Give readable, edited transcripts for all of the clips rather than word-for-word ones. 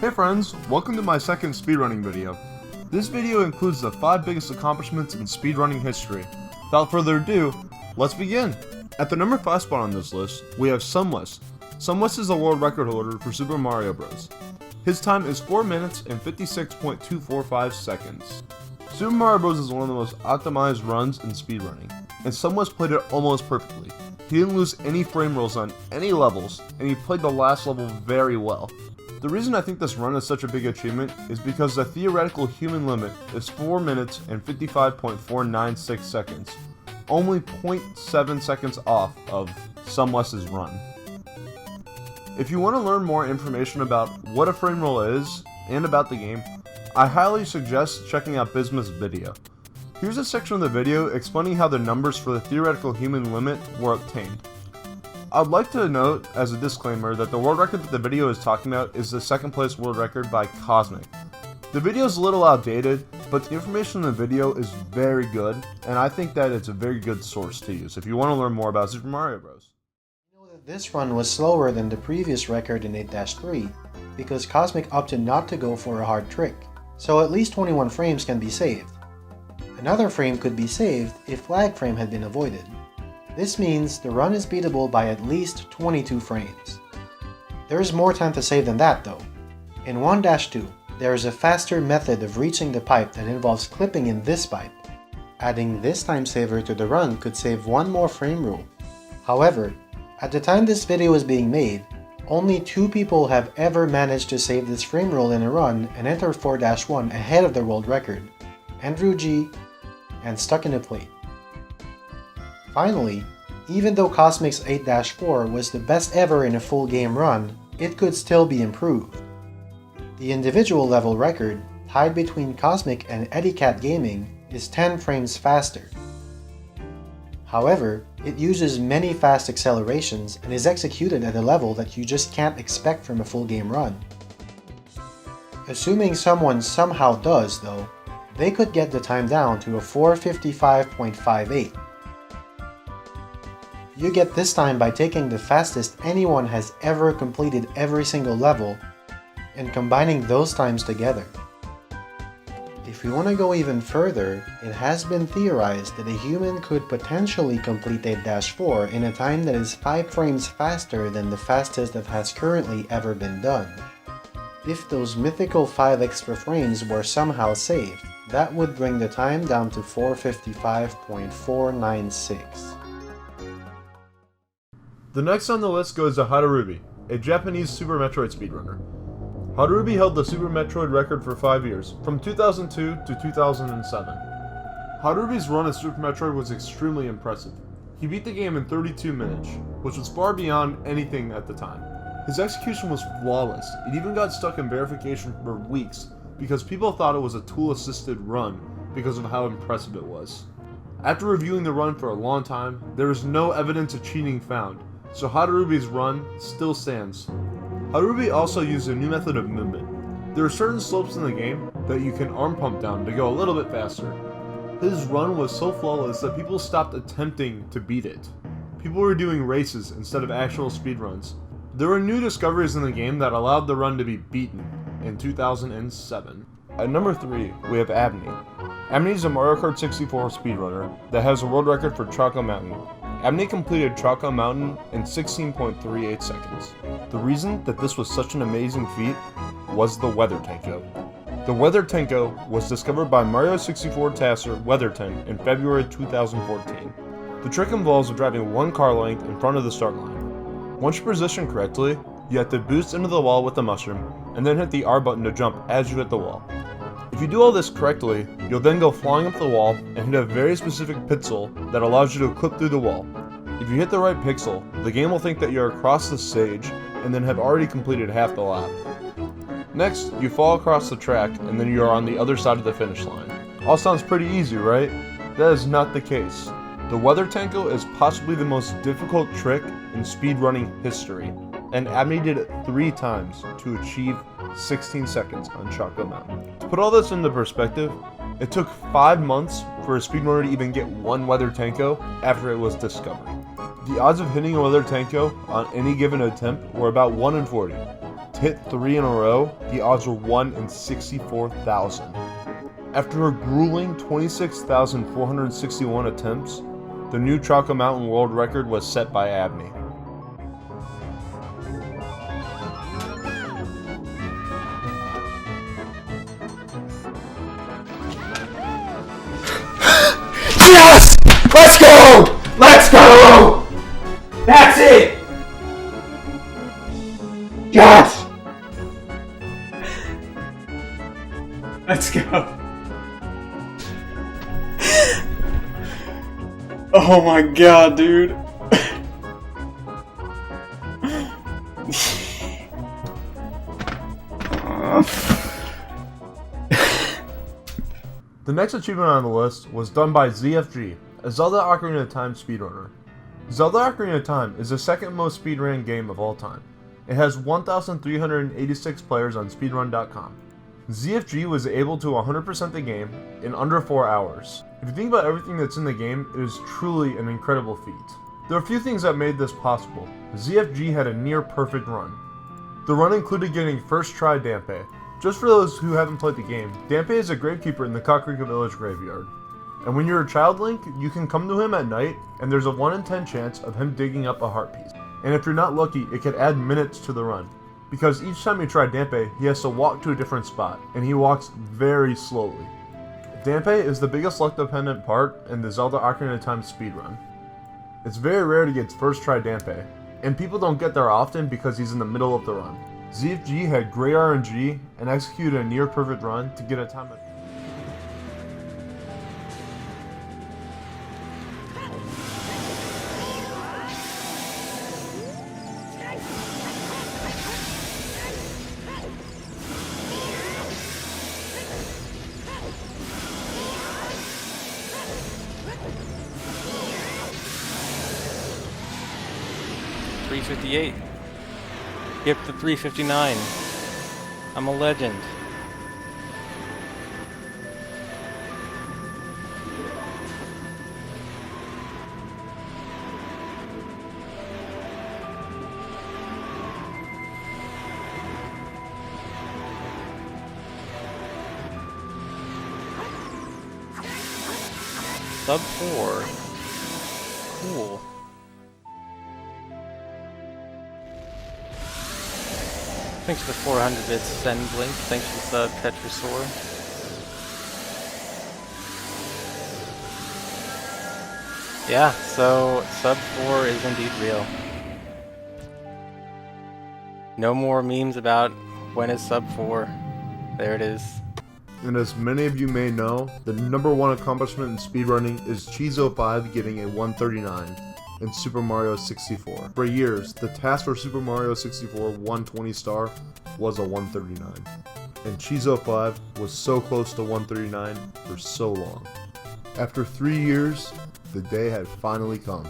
Hey friends, welcome to my second speedrunning video. This video includes the 5 biggest accomplishments in speedrunning history. Without further ado, let's begin! At the number 5 spot on this list, we have Sunwest. Sunwest is the world record holder for Super Mario Bros. His time is 4 minutes and 56.245 seconds. Super Mario Bros. Is one of the most optimized runs in speedrunning, and Sunwest played it almost perfectly. He didn't lose any frame rolls on any levels, and he played the last level very well. The reason I think this run is such a big achievement is because the theoretical human limit is 4 minutes and 55.496 seconds, only 0.7 seconds off of Sunwest's run. If you want to learn more information about what a frame roll is and about the game, I highly suggest checking out Bismuth's video. Here's a section of the video explaining how the numbers for the theoretical human limit were obtained. I'd like to note as a disclaimer that the world record that the video is talking about is the second place world record by Cosmic. The video is a little outdated, but the information in the video is very good, and I think that it's a very good source to use if you want to learn more about Super Mario Bros. You know that this run was slower than the previous record in 8-3 because Cosmic opted not to go for a hard trick, so at least 21 frames can be saved. Another frame could be saved if lag frame had been avoided. This means the run is beatable by at least 22 frames. There is more time to save than that though. In 1-2, there is a faster method of reaching the pipe that involves clipping in this pipe. Adding this time saver to the run could save one more frame rule. However, at the time this video is being made, only 2 people have ever managed to save this frame rule in a run and enter 4-1 ahead of the world record, Andrew G and Stuck in a Plate. Finally, even though Cosmic's 8-4 was the best ever in a full game run, it could still be improved. The individual level record, tied between Cosmic and Eddie Cat Gaming, is 10 frames faster. However, it uses many fast accelerations and is executed at a level that you just can't expect from a full game run. Assuming someone somehow does though, they could get the time down to a 4:55.58. You get this time by taking the fastest anyone has ever completed every single level and combining those times together. If you want to go even further, it has been theorized that a human could potentially complete 8-4 in a time that is 5 frames faster than the fastest that has currently ever been done. If those mythical 5 extra frames were somehow saved, that would bring the time down to 4:55.496. The next on the list goes to Harubi, a Japanese Super Metroid speedrunner. Harubi held the Super Metroid record for 5 years, from 2002 to 2007. Harubi's run of Super Metroid was extremely impressive. He beat the game in 32 minutes, which was far beyond anything at the time. His execution was flawless. It even got stuck in verification for weeks because people thought it was a tool-assisted run because of how impressive it was. After reviewing the run for a long time, there was no evidence of cheating found, so Harubi's run still stands. Harubi also used a new method of movement. There are certain slopes in the game that you can arm pump down to go a little bit faster. His run was so flawless that people stopped attempting to beat it. People were doing races instead of actual speedruns. There were new discoveries in the game that allowed the run to be beaten in 2007. At number 3, we have Abney. Abney is a Mario Kart 64 speedrunner that has a world record for Choco Mountain. Abney completed Choco Mountain in 16.38 seconds. The reason that this was such an amazing feat was the Weather Tanko. The Weather Tanko was discovered by Mario 64 Tasser Weatherton in February 2014. The trick involves driving one car length in front of the start line. Once you position correctly, you have to boost into the wall with the mushroom, and then hit the R button to jump as you hit the wall. If you do all this correctly, you'll then go flying up the wall and hit a very specific pixel that allows you to clip through the wall. If you hit the right pixel, the game will think that you're across the stage and then have already completed half the lap. Next, you fall across the track and then you are on the other side of the finish line. All sounds pretty easy, right? That is not the case. The Weather Tanko is possibly the most difficult trick in speedrunning history, and Abney did it 3 times to achieve 16 seconds on Choco Mountain. To put all this into perspective, it took 5 months for a speedrunner to even get one Weather Tanko after it was discovered. The odds of hitting a Weather Tanko on any given attempt were about 1 in 40. To hit 3 in a row, the odds were 1 in 64,000. After a grueling 26,461 attempts, the new Chalka Mountain world record was set by Abney. Yes! Let's go! Let's go! That's it! Yes! Let's go. Oh my god, dude. The next achievement on the list was done by ZFG, a Zelda Ocarina of Time speedrunner. Zelda Ocarina of Time is the second most speedran game of all time. It has 1,386 players on speedrun.com. ZFG was able to 100% the game in under 4 hours. If you think about everything that's in the game, it is truly an incredible feat. There are a few things that made this possible. ZFG had a near perfect run. The run included getting first try Dampe. Just for those who haven't played the game, Dampe is a gravekeeper in the Kakarika Village graveyard. And when you're a child Link, you can come to him at night, and there's a 1 in 10 chance of him digging up a heart piece. And if you're not lucky, it could add minutes to the run. Because each time you try Dampe, he has to walk to a different spot, and he walks very slowly. Dampe is the biggest luck-dependent part in the Zelda Ocarina of Time speedrun. It's very rare to get first try Dampe, and people don't get there often because he's in the middle of the run. ZFG had great RNG and executed a near perfect run to get a time of 358. Skip to 359. I'm a legend. Sub 4. Cool. Thanks for the 400 bits, Send Blink. Thanks for the sub, Tetrasaur. Yeah, so sub 4 is indeed real. No more memes about when is sub 4. There it is. And as many of you may know, the #1 accomplishment in speedrunning is Cheezo5 getting a 139 in Super Mario 64. For years, the task for Super Mario 64 120 star was a 139. And Cheezo5 was so close to 139 for so long. After 3 years, the day had finally come.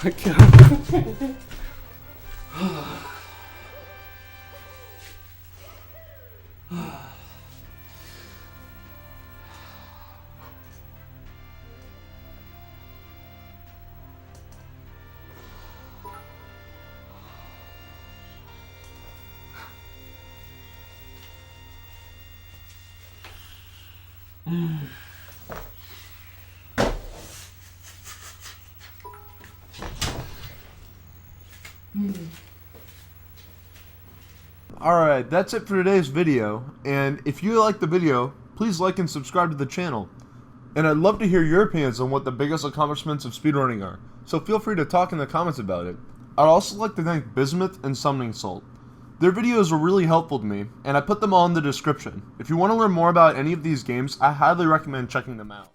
Oh my god. Alright, that's it for today's video, and if you liked the video, please like and subscribe to the channel. And I'd love to hear your opinions on what the biggest accomplishments of speedrunning are, so feel free to talk in the comments about it. I'd also like to thank Bismuth and Summoning Salt. Their videos were really helpful to me, and I put them all in the description. If you want to learn more about any of these games, I highly recommend checking them out.